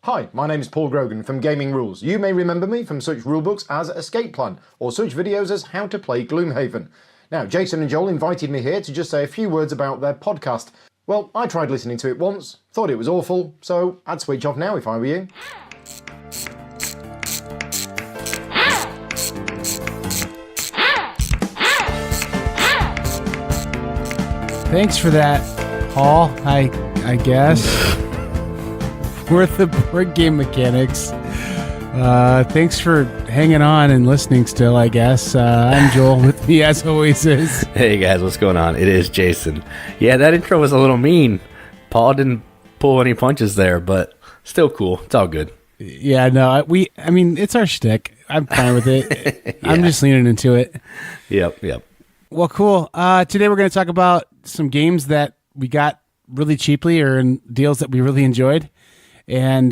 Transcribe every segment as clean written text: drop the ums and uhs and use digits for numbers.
Hi, my name is Paul Grogan from Gaming Rules. You may remember me from such rulebooks as Escape Plan, or such videos as How to Play Gloomhaven. Now, Jason and Joel invited me here to just say a few words about their podcast. Well, I tried listening to it once, thought it was awful, so I'd switch off now if I were you. Thanks for that, Paul, I guess. For the board game mechanics. Thanks for hanging on and listening still, I guess. I'm Joel. With me, as always, is... Hey, guys. What's going on? It is Jason. Yeah, that intro was a little mean. Paul didn't pull any punches there, but still cool. It's all good. Yeah, no, I mean, it's our shtick. I'm fine with it. Yeah. I'm just leaning into it. Yep. Well, cool. Today we're going to talk about some games that we got really cheaply or in deals that we really enjoyed. And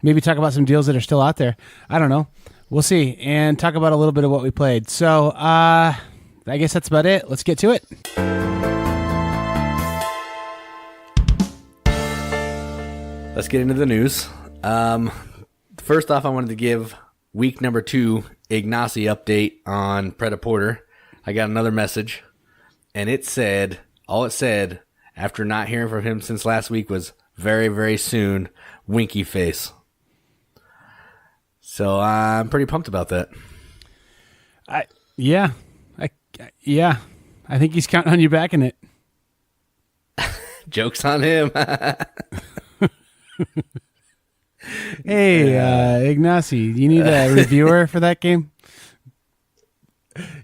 maybe talk about some deals that are still out there. I don't know. We'll see. And talk about a little bit of what we played. So I guess that's about it. Let's get to it. Let's get into the news. First off, I wanted to give week number 2 Ignacy update on Predaporter. I got another message, and all it said, after not hearing from him since last week, was very, very soon, winky face. So I'm pretty pumped about that. Yeah. I think he's counting on you backing it. Joke's on him. Hey, Ignacy, you need a reviewer for that game?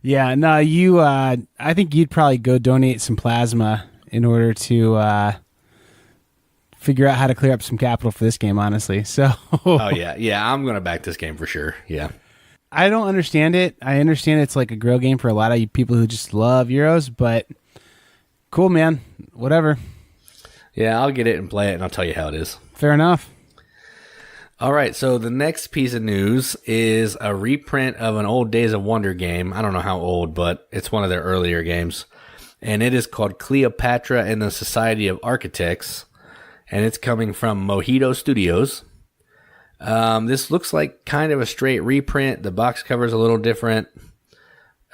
Yeah, no, I think you'd probably go donate some plasma in order to figure out how to clear up some capital for this game, honestly. So. Oh, yeah, I'm going to back this game for sure, yeah. I don't understand it. I understand it's like a grill game for a lot of people who just love Euros, but cool, man. Whatever. Yeah, I'll get it and play it, and I'll tell you how it is. Fair enough. All right, so the next piece of news is a reprint of an old Days of Wonder game. I don't know how old, but it's one of their earlier games. And it is called Cleopatra and the Society of Architects. And it's coming from Mojito Studios. This looks like kind of a straight reprint. The box cover is a little different.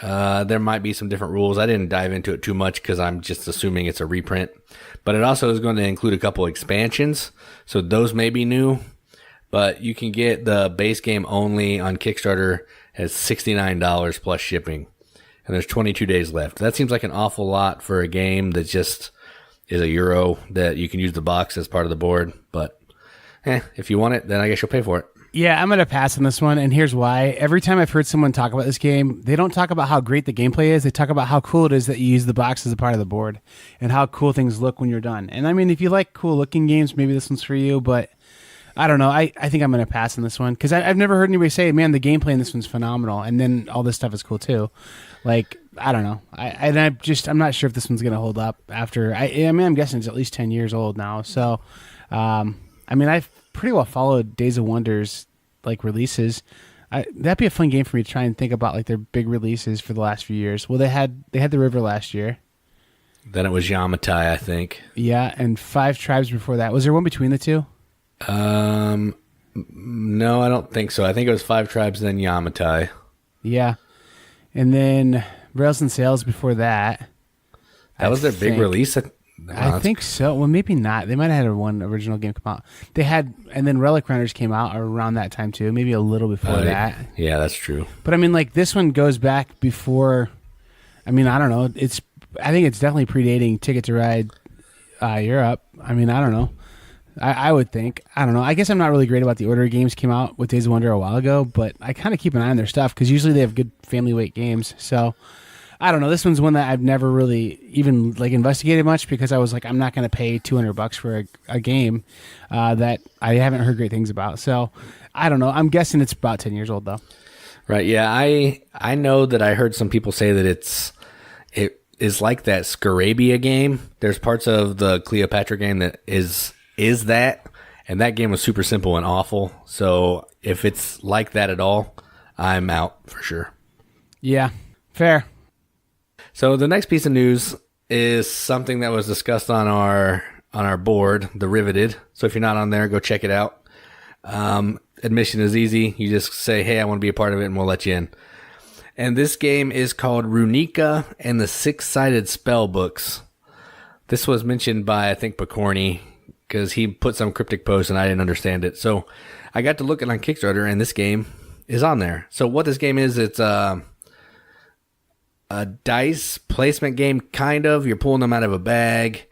There might be some different rules. I didn't dive into it too much because I'm just assuming it's a reprint. But it also is going to include a couple expansions. So those may be new. But you can get the base game only on Kickstarter at $69 plus shipping. And there's 22 days left. That seems like an awful lot for a game that just is a Euro that you can use the box as part of the board. But if you want it, then I guess you'll pay for it. Yeah, I'm going to pass on this one, and here's why. Every time I've heard someone talk about this game, they don't talk about how great the gameplay is. They talk about how cool it is that you use the box as a part of the board and how cool things look when you're done. And I mean, if you like cool-looking games, maybe this one's for you, but I don't know. I think I'm going to pass on this one because I've never heard anybody say, man, the gameplay in this one's phenomenal, and then all this stuff is cool too. Like, I don't know. I'm not sure if this one's going to hold up after. I'm guessing it's at least 10 years old now. So, I've pretty well followed Days of Wonder's like releases. That'd be a fun game for me to try and think about like their big releases for the last few years. Well, they had the River last year. Then it was Yamatai, I think. Yeah, and 5 Tribes before that. Was there one between the two? No, I don't think so. I think it was 5 Tribes, then Yamatai. Yeah. And then Rails and Sails before that. That was their big release? I think so. Well, maybe not. They might have had one original game come out. And then Relic Runners came out around that time too. Maybe a little before that. Yeah, that's true. But I mean, like this one goes back before. I mean, I don't know. I think it's definitely predating Ticket to Ride Europe. I mean, I don't know. I would think. I don't know. I guess I'm not really great about the order of games came out with Days of Wonder a while ago, but I kind of keep an eye on their stuff because usually they have good family weight games. So I don't know. This one's one that I've never really even like investigated much because I was like, I'm not going to pay $200 for a game that I haven't heard great things about. So I don't know. I'm guessing it's about 10 years old though. Right. Yeah. I know that I heard some people say that it is like that Scarabia game. There's parts of the Cleopatra game that is that, and that game was super simple and awful. So if it's like that at all, I'm out for sure. Yeah, fair. So the next piece of news is something that was discussed on our on our board, the Riveted. So if you're not on there, go check it out. Admission is easy. You just say, hey, I want to be a part of it, and we'll let you in. And this game is called Runika and the Six-Sided Spellbooks. This was mentioned by, I think, Picorni, because he put some cryptic post and I didn't understand it. So I got to look it on Kickstarter, and this game is on there. So what this game is, it's a dice placement game, kind of. You're pulling them out of a bag,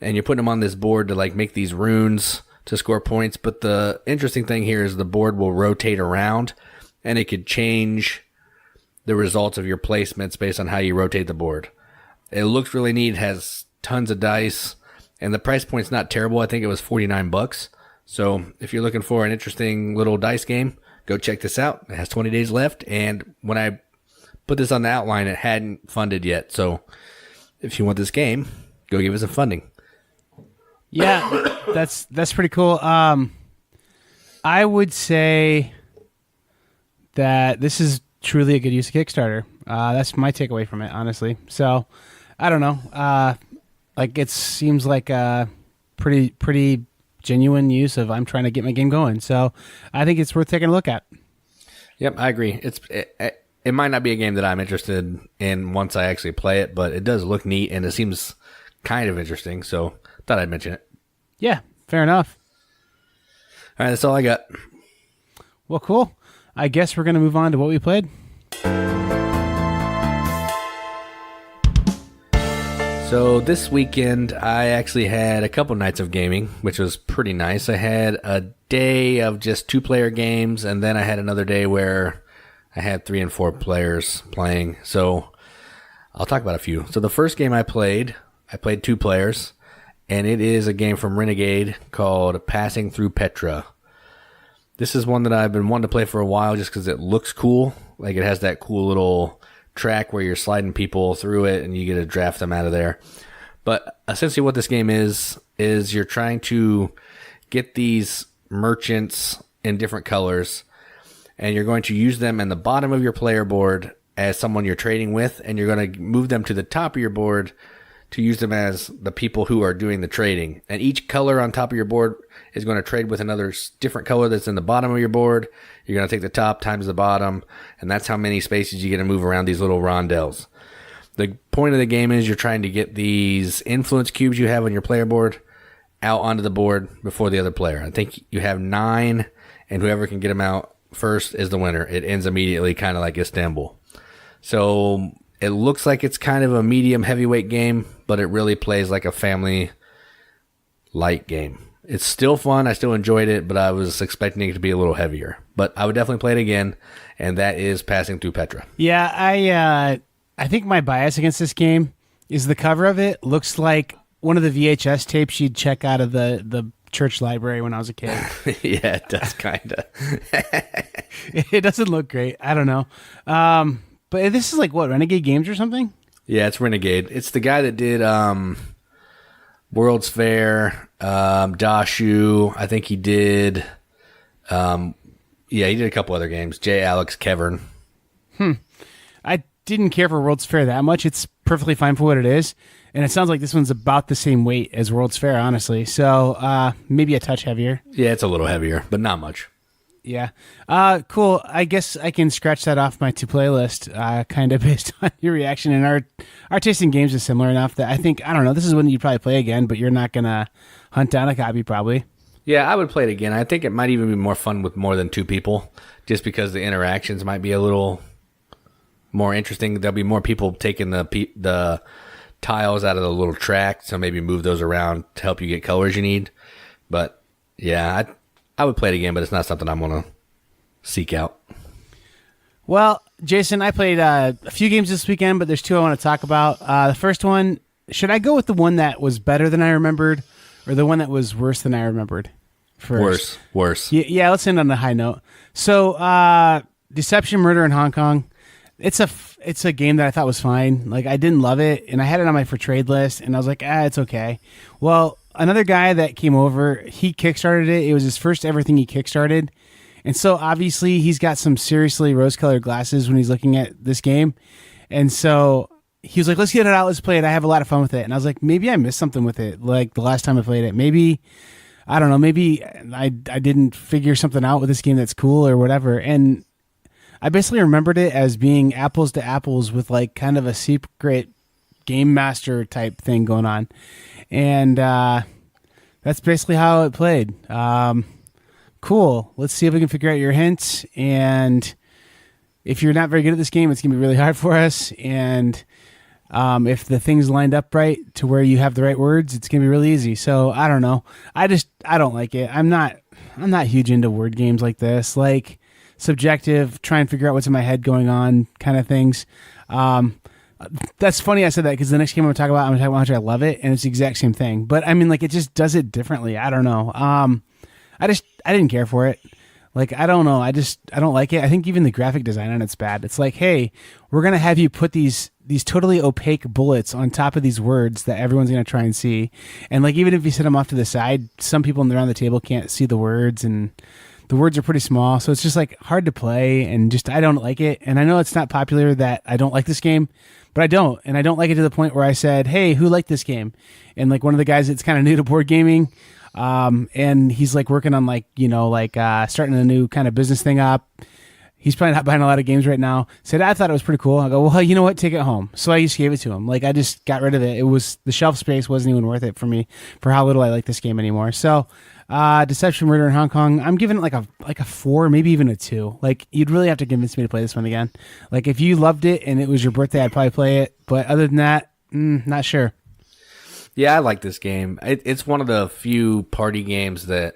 and you're putting them on this board to like make these runes to score points. But the interesting thing here is the board will rotate around, and it could change the results of your placements based on how you rotate the board. It looks really neat. It has tons of dice, and the price point's not terrible. I think it was $49. So if you're looking for an interesting little dice game, go check this out. It has 20 days left, and when I put this on the outline, it hadn't funded yet. So if you want this game, go give it some funding. Yeah, that's pretty cool. I would say that this is truly a good use of Kickstarter. That's my takeaway from it, honestly. So I don't know. Like it seems like a pretty genuine use of I'm trying to get my game going. So I think it's worth taking a look at. Yep, I agree. It might not be a game that I'm interested in once I actually play it, but it does look neat and it seems kind of interesting. So thought I'd mention it. Yeah, fair enough. All right, that's all I got. Well, cool. I guess we're going to move on to what we played. So this weekend, I actually had a couple nights of gaming, which was pretty nice. I had a day of just 2-player games, and then I had another day where I had 3 and 4 players playing. So I'll talk about a few. So the first game I played 2 players, and it is a game from Renegade called Passing Through Petra. This is one that I've been wanting to play for a while just because it looks cool. Like it has that cool little track where you're sliding people through it and you get to draft them out of there. But essentially what this game is you're trying to get these merchants in different colors, and you're going to use them in the bottom of your player board as someone you're trading with, and you're going to move them to the top of your board to use them as the people who are doing the trading. And each color on top of your board is going to trade with another different color that's in the bottom of your board. You're going to take the top times the bottom, and that's how many spaces you get to move around these little rondelles. The point of the game is you're trying to get these influence cubes you have on your player board out onto the board before the other player. I think you have 9, and whoever can get them out first is the winner. It ends immediately, kind of like Istanbul. So it looks like it's kind of a medium heavyweight game, but it really plays like a family light game. It's still fun. I still enjoyed it, but I was expecting it to be a little heavier. But I would definitely play it again, and that is Passing Through Petra. Yeah, I think my bias against this game is the cover of it looks like one of the VHS tapes you'd check out of the church library when I was a kid. Yeah, it does kind of. It doesn't look great. I don't know. But this is like what, Renegade Games or something? Yeah, it's Renegade. It's the guy that did World's Fair, Dashu. I think he did. He did a couple other games. J. Alex Kevern. I didn't care for World's Fair that much. It's perfectly fine for what it is. And it sounds like this one's about the same weight as World's Fair, honestly. So maybe a touch heavier. Yeah, it's a little heavier, but not much. Yeah. Cool. I guess I can scratch that off my to-play list, kind of based on your reaction. And our taste in games is similar enough that I think, I don't know, this is one you'd probably play again, but you're not going to hunt down a copy probably. Yeah, I would play it again. I think it might even be more fun with more than 2 people, just because the interactions might be a little more interesting. There'll be more people taking the tiles out of the little track, so maybe move those around to help you get colors you need. But yeah, I would play it again, but it's not something I'm going to seek out. Well, Jason, I played a few games this weekend, but there's 2 I want to talk about. The first one, should I go with the one that was better than I remembered, or the one that was worse than I remembered first? Worse. Yeah, let's end on a high note. So, Deception, Murder in Hong Kong. It's a game that I thought was fine. Like, I didn't love it, and I had it on my for trade list, and I was like, it's okay. Well, another guy that came over, he kickstarted it. It was his first ever thing he kickstarted. And so obviously he's got some seriously rose-colored glasses when he's looking at this game. And so he was like, let's get it out, let's play it. I have a lot of fun with it. And I was like, maybe I missed something with it. Like the last time I played it, maybe, I don't know, maybe I didn't figure something out with this game that's cool or whatever. And I basically remembered it as being apples to apples with like kind of a secret game master type thing going on. And that's basically how it played. Cool. Let's see if we can figure out your hints. And if you're not very good at this game, it's going to be really hard for us. And if the things lined up right to where you have the right words, it's going to be really easy. So I don't know. I don't like it. I'm not huge into word games like this, like subjective, try and figure out what's in my head going on kind of things. That's funny I said that because the next game I'm going to talk about how much I love it, and it's the exact same thing. But I mean, like, it just does it differently. I don't know. I didn't care for it. Like, I don't know. I don't like it. I think even the graphic design on it's bad. It's like, hey, we're going to have you put these totally opaque bullets on top of these words that everyone's going to try and see. And like, even if you set them off to the side, some people around the table can't see the words, and the words are pretty small. So it's just like hard to play, and just, I don't like it. And I know it's not popular that I don't like this game, but I don't. And I don't like it to the point where I said, hey, who liked this game? And like one of the guys that's kind of new to board gaming, and he's like working on like, starting a new kind of business thing up. He's probably not buying a lot of games right now. Said, I thought it was pretty cool. I go, well, you know what? Take it home. So I just gave it to him. Like, I just got rid of it. It was, the shelf space wasn't even worth it for me for how little I like this game anymore. So, Deception, Murder in Hong Kong, I'm giving it like a 4, maybe even a 2. Like, you'd really have to convince me to play this one again. Like, if you loved it and it was your birthday, I'd probably play it. But other than that, not sure. Yeah, I like this game. It's one of the few party games that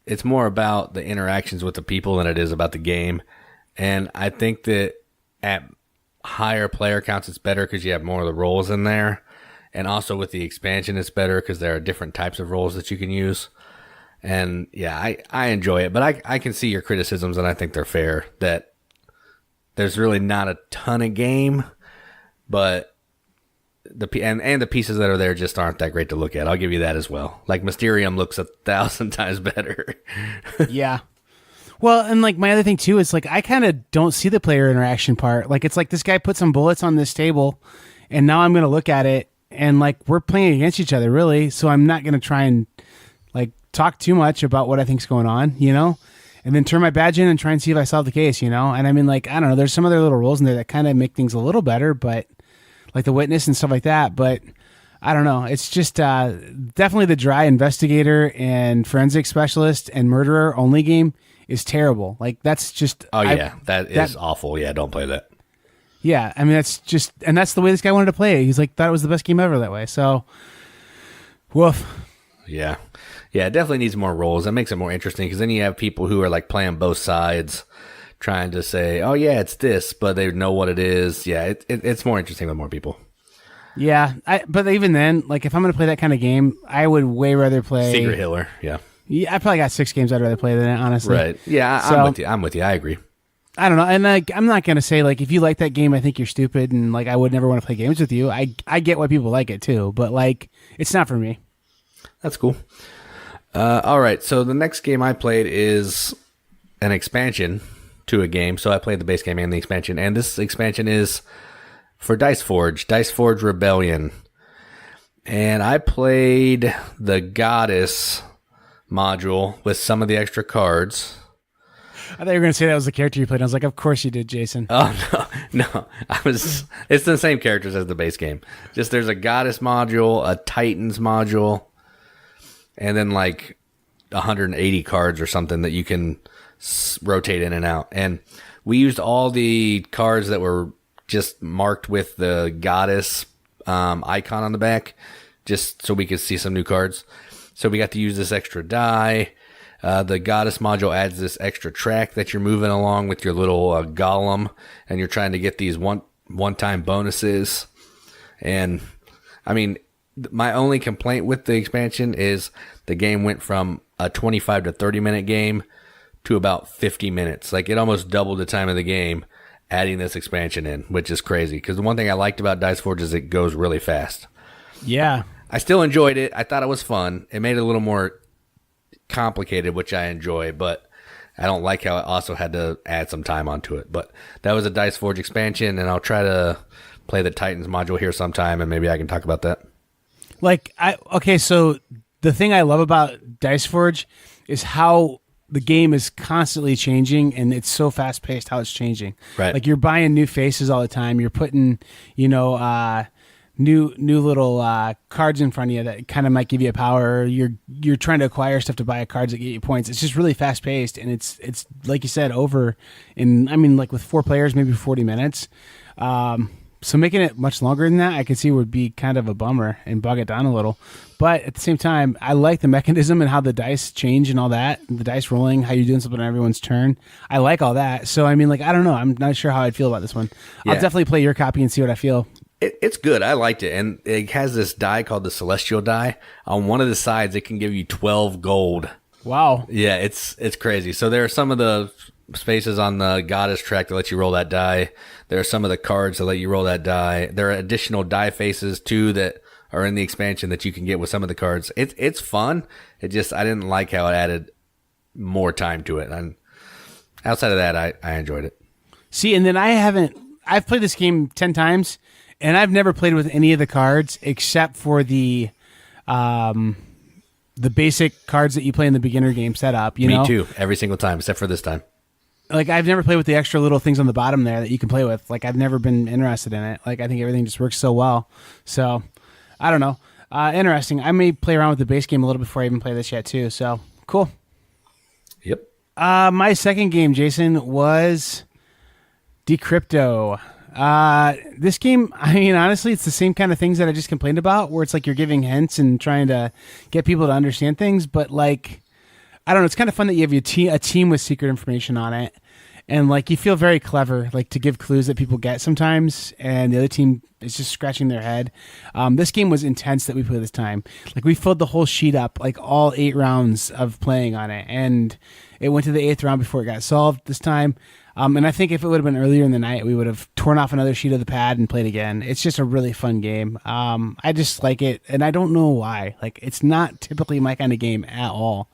it's more about the interactions with the people than it is about the game. And I think that at higher player counts, it's better because you have more of the roles in there. And also with the expansion, it's better because there are different types of roles that you can use. And yeah, I enjoy it. But I can see your criticisms, and I think they're fair, that there's really not a ton of game, but the pieces that are there just aren't that great to look at. I'll give you that as well. Like, Mysterium looks 1,000 times better. Yeah. Well, and like my other thing too is like I kind of don't see the player interaction part. Like, it's like this guy put some bullets on this table, and now I'm going to look at it, and like we're playing against each other really. So I'm not going to try and like talk too much about what I think's going on, and then turn my badge in and try and see if I solve the case, And I mean, like, I don't know. There's some other little roles in there that kind of make things a little better, but like the witness and stuff like that. But I don't know. It's just definitely the dry investigator and forensic specialist and murderer only game is terrible. Like, that's just... Oh, yeah. That is awful. Yeah, don't play that. Yeah, I mean, that's just... And that's the way this guy wanted to play it. He's like, thought it was the best game ever that way. So, woof. Yeah. Yeah, it definitely needs more roles. That makes it more interesting, because then you have people who are like playing both sides, trying to say, oh, yeah, it's this, but they know what it is. Yeah, it's more interesting with more people. Yeah, but even then, like, if I'm going to play that kind of game, I would way rather play... Secret Hiller, yeah. Yeah, I probably got 6 games I'd rather play than it, honestly. Right. Yeah, I'm with you. I agree. I don't know. And like, I'm not going to say, like, if you like that game, I think you're stupid, and like, I would never want to play games with you. I get why people like it too, but like, it's not for me. That's cool. All right. So the next game I played is an expansion to a game. So I played the base game and the expansion. And this expansion is for Dice Forge Rebellion. And I played the Goddess module with some of the extra cards. I thought you were going to say that was the character you played. I was like, of course you did, Jason. Oh, no. It's the same characters as the base game. Just there's a Goddess module, a Titans module, and then like 180 cards or something that you can rotate in and out. And we used all the cards that were just marked with the Goddess icon on the back, just so we could see some new cards. So we got to use this extra die. The Goddess module adds this extra track that you're moving along with your little golem, and you're trying to get these one-time bonuses. And, I mean, my only complaint with the expansion is the game went from a 25 to 30-minute game to about 50 minutes. Like, it almost doubled the time of the game adding this expansion in, which is crazy. Because the one thing I liked about Dice Forge is it goes really fast. Yeah. I still enjoyed it. I thought it was fun. It made it a little more complicated, which I enjoy, but I don't like how it also had to add some time onto it. But that was a Dice Forge expansion, and I'll try to play the Titans module here sometime, and maybe I can talk about that. So the thing I love about Dice Forge is how the game is constantly changing, and it's so fast paced how it's changing. Right. Like you're buying new faces all the time. You're putting, new little cards in front of you that kind of might give you a power. You're trying to acquire stuff to buy cards that get you points. It's just really fast paced, and it's like you said, over in with 4 players, maybe 40 minutes. So making it much longer than that, I could see would be kind of a bummer and bog it down a little. But at the same time, I like the mechanism and how the dice change and all that. The dice rolling, how you're doing something on everyone's turn. I like all that. So, I don't know. I'm not sure how I'd feel about this one. Yeah. I'll definitely play your copy and see what I feel. It's good. I liked it. And it has this die called the Celestial die. On one of the sides, it can give you 12 gold. Wow. Yeah, it's crazy. So there are some of the spaces on the Goddess track that let you roll that die. There are some of the cards that let you roll that die. There are additional die faces, too, that are in the expansion that you can get with some of the cards. It's fun. I didn't like how it added more time to it. And outside of that, I enjoyed it. See, and then I've played this game 10 times, and I've never played with any of the cards except for the basic cards that you play in the beginner game setup. Me too, every single time, except for this time. Like, I've never played with the extra little things on the bottom there that you can play with. Like, I've never been interested in it. Like, I think everything just works so well. So, I don't know. Interesting. I may play around with the base game a little before I even play this yet, too. So, cool. Yep. My second game, Jason, was Decrypto. This game, honestly, it's the same kind of things that I just complained about, where it's like you're giving hints and trying to get people to understand things, but like, I don't know, it's kind of fun that you have a team with secret information on it, and like you feel very clever, like to give clues that people get sometimes, and the other team is just scratching their head. This game was intense that we played this time. Like, we filled the whole sheet up, like all 8 rounds of playing on it, and it went to the 8th round before it got solved this time. And I think if it would have been earlier in the night, we would have torn off another sheet of the pad and played again. It's just a really fun game. I just like it, and I don't know why. Like, it's not typically my kind of game at all,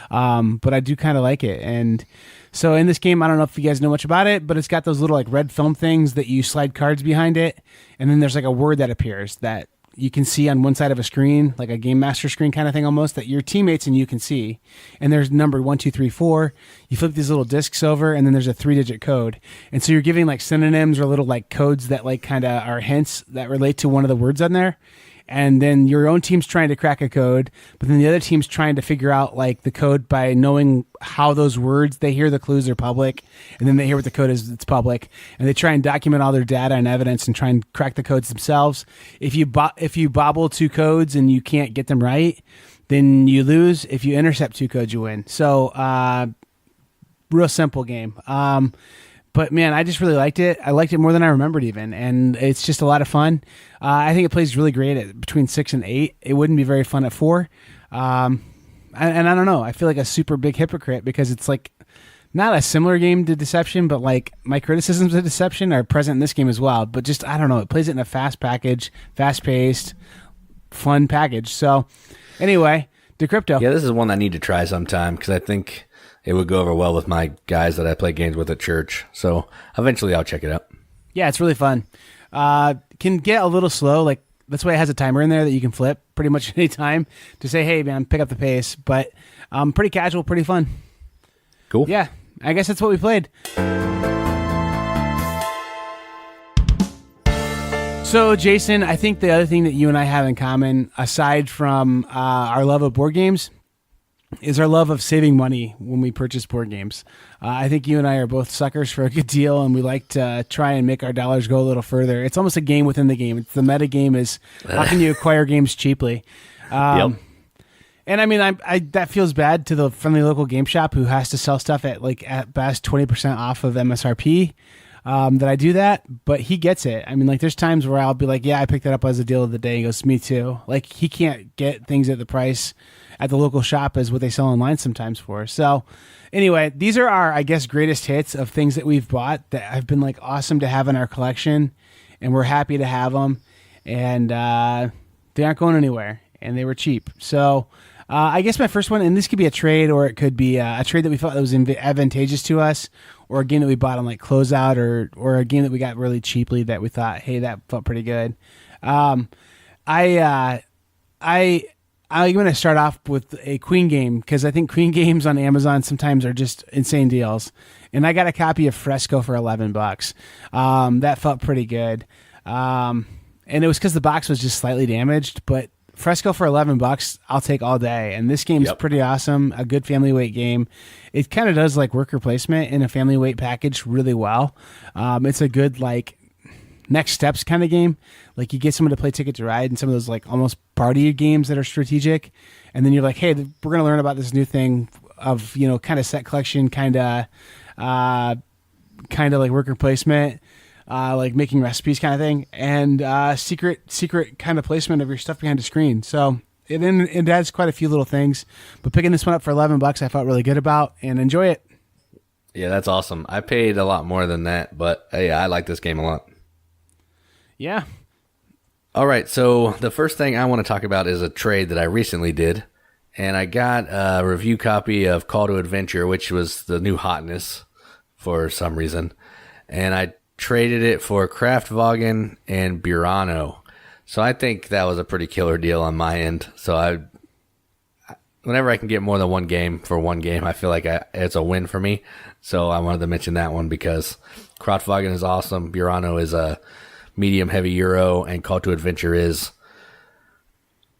but I do kind of like it. And so in this game, I don't know if you guys know much about it, but it's got those little like red film things that you slide cards behind it, and then there's like a word that appears that you can see on one side of a screen, like a game master screen kind of thing almost, that your teammates and you can see. And there's number 1, 2, 3, 4. You flip these little discs over, and then there's a 3-digit code. And so you're giving like synonyms or little like codes that like kind of are hints that relate to one of the words on there. And then your own team's trying to crack a code, but then the other team's trying to figure out like the code by knowing how those words, they hear the clues are public, and then they hear what the code is, it's public, and they try and document all their data and evidence and try and crack the codes themselves. If you bobble 2 codes and you can't get them right, then you lose. If you intercept 2 codes, you win. So real simple game. But man, I just really liked it. I liked it more than I remembered even, and it's just a lot of fun. I think it plays really great at between 6 and 8. It wouldn't be very fun at 4. And I don't know. I feel like a super big hypocrite because it's like not a similar game to Deception, but like my criticisms of Deception are present in this game as well. But just, I don't know. It plays it in a fast package, fast-paced, fun package. So anyway, Decrypto. Yeah, this is one I need to try sometime because I think it would go over well with my guys that I play games with at church. So eventually I'll check it out. Yeah, it's really fun. Can get a little slow. Like, that's why it has a timer in there that you can flip pretty much any time to say, hey, man, pick up the pace. But pretty casual, pretty fun. Cool. Yeah, I guess that's what we played. So, Jason, I think the other thing that you and I have in common, aside from our love of board games, is our love of saving money when we purchase board games. I think you and I are both suckers for a good deal, and we like to try and make our dollars go a little further. It's almost a game within the game. It's the meta game is how can you acquire games cheaply? Yep. And I mean, I that feels bad to the friendly local game shop who has to sell stuff at like at best 20% off of MSRP. That I do that, but he gets it. I mean, like, there's times where I'll be like, yeah, I picked that up as a deal of the day. He goes, me too. Like, he can't get things at the price at the local shop as what they sell online sometimes for. So anyway, these are our, I guess, greatest hits of things that we've bought that have been like awesome to have in our collection, and we're happy to have them, and they aren't going anywhere, and they were cheap. So I guess my first one, and this could be a trade, or it could be a trade that we felt that was advantageous to us, or a game that we bought on like closeout, or a game that we got really cheaply that we thought, hey, that felt pretty good. I'm going to start off with a Queen game because I think Queen games on Amazon sometimes are just insane deals. And I got a copy of Fresco for $11. That felt pretty good. And it was because the box was just slightly damaged, but Fresco for $11, I'll take all day. And this game's pretty awesome. A good family weight game. It kind of does like worker placement in a family weight package really well. It's a good like next steps kind of game. Like you get someone to play Ticket to Ride and some of those like almost party games that are strategic. And then you're like, hey, we're going to learn about this new thing of, you know, kind of set collection, kind of like worker placement, like making recipes kind of thing, and secret kind of placement of your stuff behind the screen. So it adds quite a few little things, but picking this one up for $11 I felt really good about and enjoy it. Yeah, that's awesome. I paid a lot more than that, but yeah, I like this game a lot. Yeah. All right, so the first thing I want to talk about is a trade that I recently did, and I got a review copy of Call to Adventure, which was the new hotness for some reason, and I traded it for Kraftwagen and Burano. So I think that was a pretty killer deal on my end. So whenever I can get more than one game for one game, I feel like it's a win for me. So I wanted to mention that one because Kraftwagen is awesome. Burano is a medium heavy Euro, and Call to Adventure is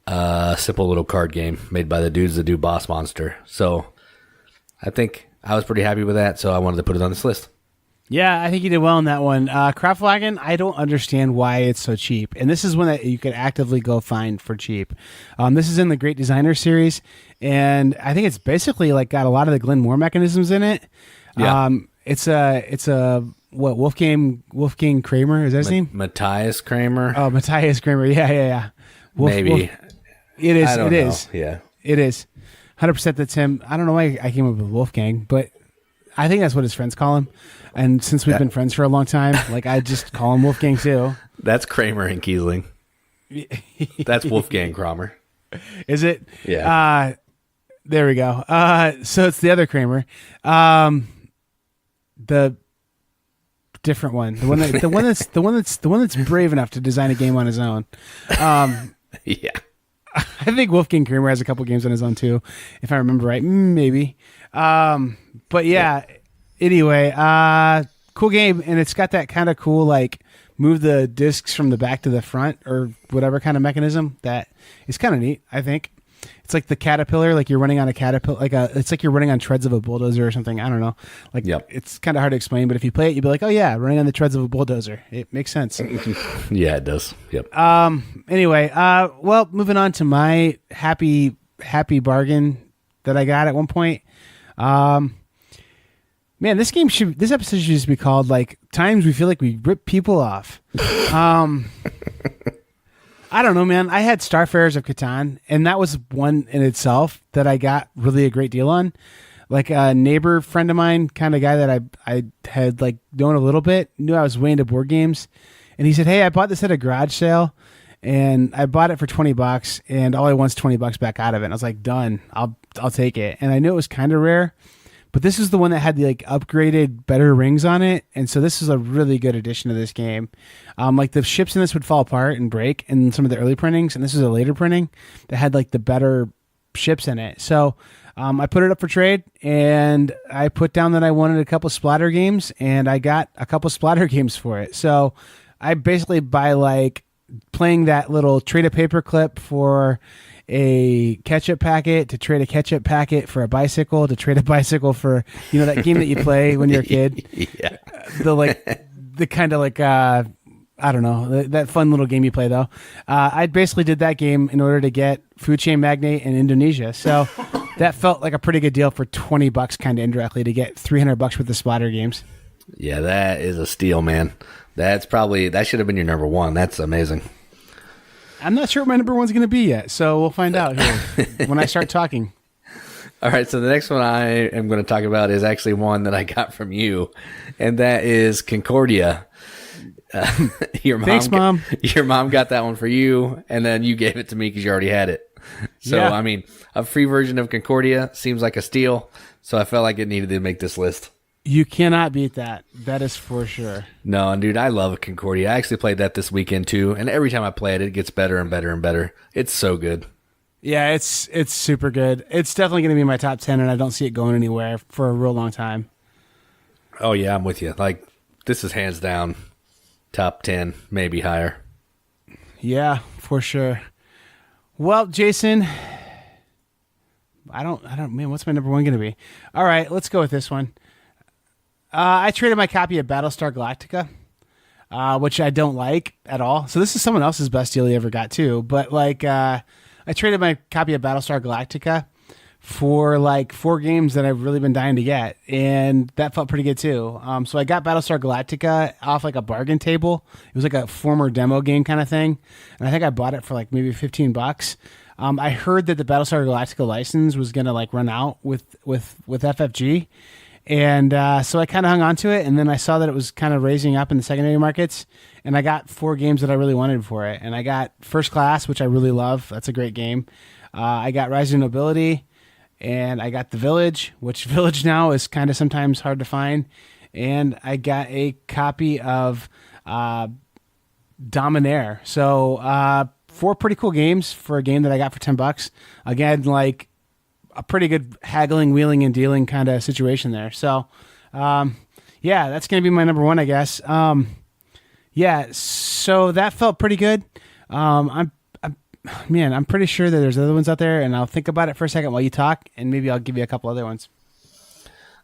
a simple little card game made by the dudes that do Boss Monster. So I think I was pretty happy with that, so I wanted to put it on this list. Yeah, I think you did well in that one. Kraftwagen, I don't understand why it's so cheap. And this is one that you could actively go find for cheap. This is in the Great Designer series, and I think it's basically like got a lot of the Glenn Moore mechanisms in it. Yeah. It's a what, Wolfgang Kramer, is that his name? Matthias Kramer? Oh, Matthias Kramer. Yeah. Maybe. It is. I don't it know. is. Yeah. It is. 100% that's him. I don't know why I came up with Wolfgang, but I think that's what his friends call him. And since we've been friends for a long time, like I just call him Wolfgang too. That's Kramer and Kiesling. That's Wolfgang Kramer. Is it? Yeah. There we go. So it's the other Kramer. The different one. The one that's brave enough to design a game on his own. Yeah. I think Wolfgang Kramer has a couple games on his own too, if I remember right. Maybe. But yeah. Anyway, cool game, and it's got that kind of cool like move the discs from the back to the front or whatever kind of mechanism that is kind of neat. I think it's like the caterpillar, like you're running on a caterpillar, it's like you're running on treads of a bulldozer or something. I don't know. Like It's kind of hard to explain, but if you play it, you'd be like, oh yeah, running on the treads of a bulldozer. It makes sense. Yeah, it does. Yep. Anyway, well, moving on to my happy bargain that I got at one point. Man, this episode should just be called like times we feel like we rip people off. I don't know, man. I had Starfarers of Catan, and that was one in itself that I got really a great deal on. Like a neighbor friend of mine, kind of guy that I had like known a little bit, knew I was way into board games, and he said, "Hey, I bought this at a garage sale, and I bought it for $20, and all I want's $20 back out of it." And I was like, "Done. I'll take it." And I knew it was kind of rare. But this is the one that had the like upgraded better rings on it, and so this is a really good addition to this game. Like the ships in this would fall apart and break in some of the early printings, and this is a later printing that had like the better ships in it. So I put it up for trade, and I put down that I wanted a couple Splotter games, and I got a couple Splotter games for it. So I basically by like playing that little trade a paper clip for a ketchup packet, to trade a ketchup packet for a bicycle, to trade a bicycle for, you know, that game that you play when you're a kid. Yeah. The kind of like, I don't know, that fun little game you play though. I basically did that game in order to get Food Chain Magnate in Indonesia. So that felt like a pretty good deal for $20 kind of indirectly to get $300 worth of Splotter games. Yeah, that is a steal, man. That should have been your number one. That's amazing. I'm not sure what my number one's going to be yet, so we'll find out here when I start talking. All right, so the next one I am going to talk about is actually one that I got from you, and that is Concordia. Your mom, Thanks, Mom. Your mom got that one for you, and then you gave it to me because you already had it. So, Yeah. I mean, a free version of Concordia seems like a steal. So I felt like it needed to make this list. You cannot beat that. That is for sure. No, and dude, I love Concordia. I actually played that this weekend too, and every time I play it, it gets better and better and better. It's so good. Yeah, it's super good. It's definitely going to be my top 10, and I don't see it going anywhere for a real long time. Oh yeah, I'm with you. Like, this is hands down top 10, maybe higher. Yeah, for sure. Well, Jason, I don't, man, what's my number one going to be? All right, let's go with this one. I traded my copy of Battlestar Galactica, which I don't like at all. So this is someone else's best deal he ever got too. But like, I traded my copy of Battlestar Galactica for like 4 games that I've really been dying to get, and that felt pretty good too. So I got Battlestar Galactica off like a bargain table. It was like a former demo game kind of thing, and I think I bought it for like maybe $15. I heard that the Battlestar Galactica license was gonna like run out with FFG. And so I kind of hung on to it, and then I saw that it was kind of raising up in the secondary markets, and I got 4 games that I really wanted for it. And I got First Class, which I really love. That's a great game. I got Rise of Nobility, and I got The Village, which Village now is kind of sometimes hard to find. And I got a copy of Dominaire. So 4 pretty cool games for a game that I got for $10. Again, like, a pretty good haggling, wheeling, and dealing kind of situation there. So, yeah, that's going to be my number one, I guess. Yeah, so that felt pretty good. I'm pretty sure that there's other ones out there, and I'll think about it for a second while you talk, and maybe I'll give you a couple other ones.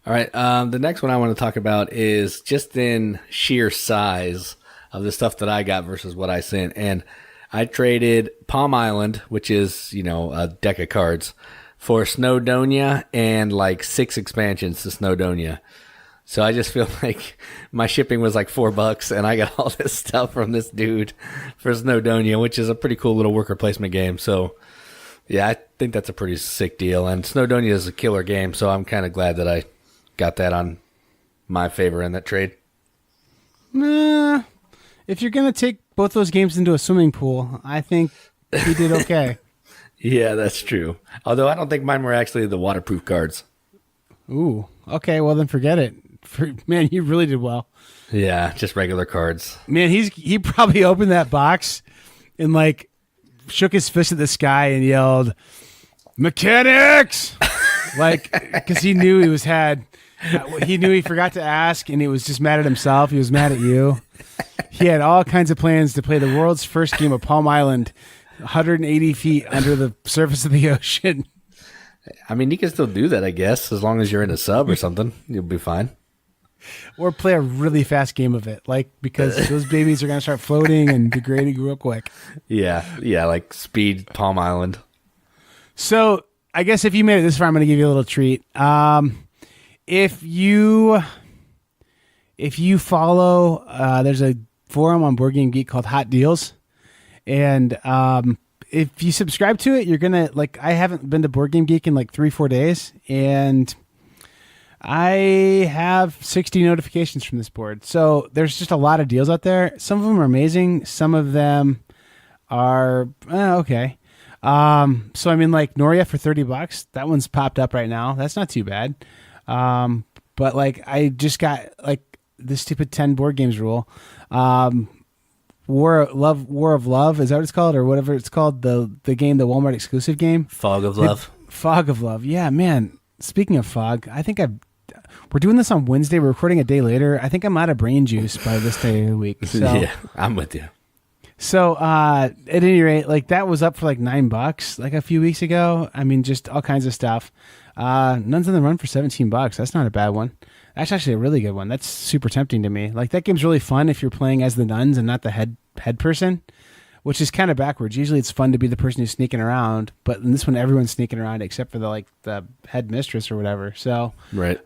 All right. The next one I want to talk about is just in sheer size of the stuff that I got versus what I sent. And I traded Palm Island, which is, a deck of cards, for Snowdonia and like 6 expansions to Snowdonia. So I just feel like my shipping was like $4 and I got all this stuff from this dude for Snowdonia, which is a pretty cool little worker placement game. So yeah, I think that's a pretty sick deal. And Snowdonia is a killer game, so I'm kind of glad that I got that on my favor in that trade. Nah, if you're going to take both those games into a swimming pool, I think you did okay. Yeah, that's true. Although I don't think mine were actually the waterproof cards. Ooh, okay, well then forget it. Man, you really did well. Yeah, just regular cards. Man, he probably opened that box and like shook his fist at the sky and yelled, "Mechanics!" Like, because he knew he forgot to ask, and he was just mad at himself. He was mad at you. He had all kinds of plans to play the world's first game of Palm Island, 180 feet under the surface of the ocean. I mean, you can still do that, I guess, as long as you're in a sub or something. You'll be fine. Or play a really fast game of it, like, because those babies are going to start floating and degrading real quick. Yeah, like Speed Palm Island. So I guess if you made it this far, I'm going to give you a little treat. If you follow, there's a forum on Board Game Geek called Hot Deals. And if you subscribe to it, you're going to, like, I haven't been to Board Game Geek in like 3-4 days. And I have 60 notifications from this board. So there's just a lot of deals out there. Some of them are amazing. Some of them are okay. So I mean, like Noria for $30. That one's popped up right now. That's not too bad. But like, I just got like this stupid 10 board games rule. War of Love. Is that what it's called? Or whatever it's called. The game, the Walmart exclusive game. Fog of Love. Fog of Love. Yeah, man. Speaking of fog, I think we're doing this on Wednesday. We're recording a day later. I think I'm out of brain juice by this day of the week. So. Yeah, I'm with you. So at any rate, like that was up for like $9 like a few weeks ago. I mean, just all kinds of stuff. Nuns on the Run for $17. That's not a bad one. That's actually a really good one. That's super tempting to me. Like that game's really fun if you're playing as the nuns and not the head person, which is kind of backwards. Usually it's fun to be the person who's sneaking around, but in this one everyone's sneaking around except for the head mistress or whatever. So right.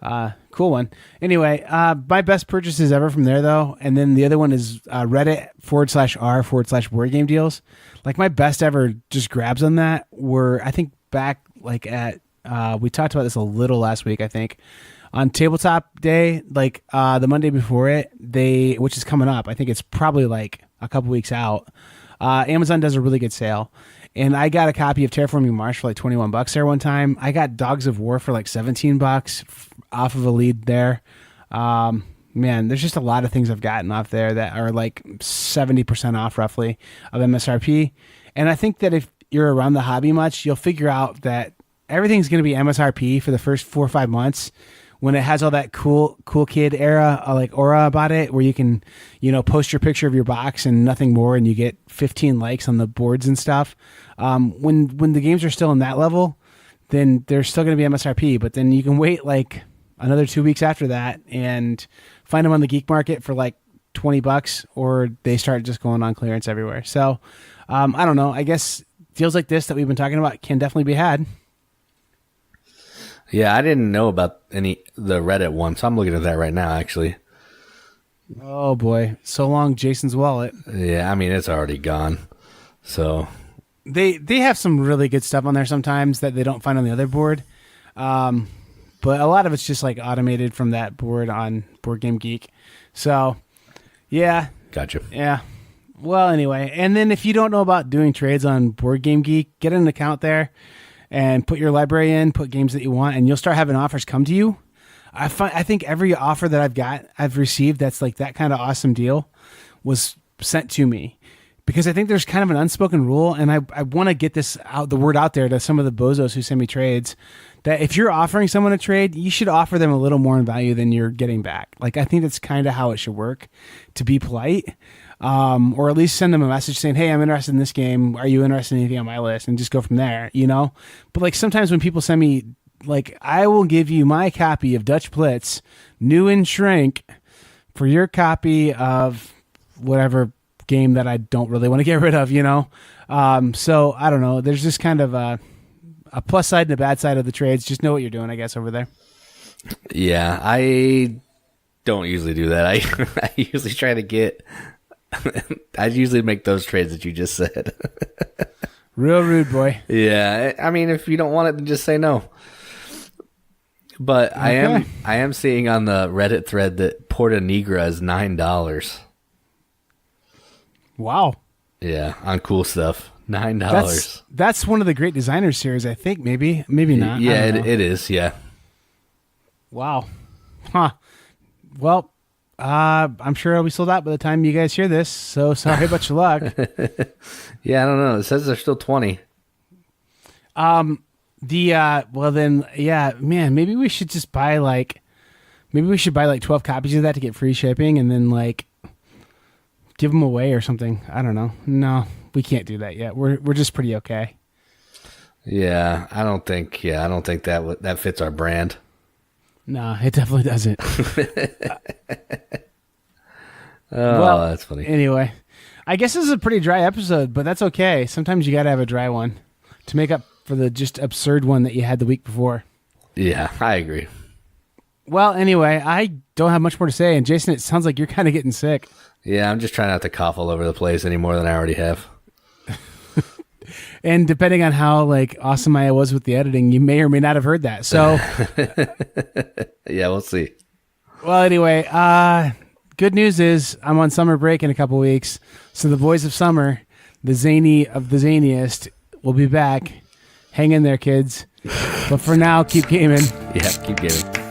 Cool one. Anyway, my best purchases ever from there though, and then the other one is Reddit/r/board game deals. Like my best ever just grabs on that were, I think, back like at We talked about this a little last week, I think. On tabletop day, like the Monday before it, which is coming up, I think it's probably like a couple weeks out. Amazon does a really good sale, and I got a copy of Terraforming Mars for like $21 there one time. I got Dogs of War for like $17 off of a lead there. Man, there's just a lot of things I've gotten off there that are like 70% off roughly of MSRP. And I think that if you're around the hobby much, you'll figure out that everything's going to be MSRP for the first 4 or 5 months when it has all that cool kid era, like aura about it, where you can, post your picture of your box and nothing more, and you get 15 likes on the boards and stuff. When the games are still in that level, then they're still going to be MSRP, but then you can wait like another 2 weeks after that and find them on the geek market for like $20, or they start just going on clearance everywhere. So I don't know. I guess deals like this that we've been talking about can definitely be had. Yeah, I didn't know about the Reddit one, so I'm looking at that right now, actually. Oh boy, so long Jason's wallet. Yeah, I mean it's already gone. So they have some really good stuff on there sometimes that they don't find on the other board. But a lot of it's just like automated from that board on Board Game Geek. So, yeah. Gotcha. Yeah. Well, anyway. And then if you don't know about doing trades on Board Game Geek, get an account there and put your library in, put games that you want, and you'll start having offers come to you. I think every offer that I've received that's like that kind of awesome deal was sent to me. Because I think there's kind of an unspoken rule, and I want to get the word out there to some of the bozos who send me trades, that if you're offering someone a trade, you should offer them a little more in value than you're getting back. Like, I think that's kind of how it should work, to be polite, or at least send them a message saying, hey, I'm interested in this game. Are you interested in anything on my list? And just go from there, But like sometimes when people send me, like, I will give you my copy of Dutch Blitz, new in shrink, for your copy of whatever game that I don't really want to get rid of, So I don't know. There's just kind of a plus side and a bad side of the trades. Just know what you're doing, I guess, over there. Yeah, I don't usually do that. I usually try to get. I usually make those trades that you just said. Real rude, boy. Yeah, I mean, if you don't want it, then just say no. But okay. I am seeing on the Reddit thread that Porta Nigra is $9. Wow. Yeah, on cool stuff. $9. That's one of the great designers series, I think. Maybe not. Yeah, it is. Yeah. Wow. Huh. Well, I'm sure it'll be sold out by the time you guys hear this. So sorry about your luck. Yeah, I don't know. It says there's still 20. Well then, yeah, man. Maybe we should just buy like 12 copies of that to get free shipping, and then like give them away or something. I don't know. No, we can't do that yet. We're just pretty okay. Yeah, I don't think that fits our brand. No, it definitely doesn't. Well, that's funny. Anyway, I guess this is a pretty dry episode, but that's okay. Sometimes you got to have a dry one to make up for the just absurd one that you had the week before. Yeah, I agree. Well, anyway, I don't have much more to say. And Jason, it sounds like you're kind of getting sick. Yeah, I'm just trying not to cough all over the place any more than I already have. And depending on how like awesome I was with the editing, you may or may not have heard that. So yeah, we'll see. Well, anyway, good news is I'm on summer break in a couple weeks. So the boys of summer, the zany of the zaniest, will be back. Hang in there, kids. But for now, keep gaming. Yeah, keep gaming.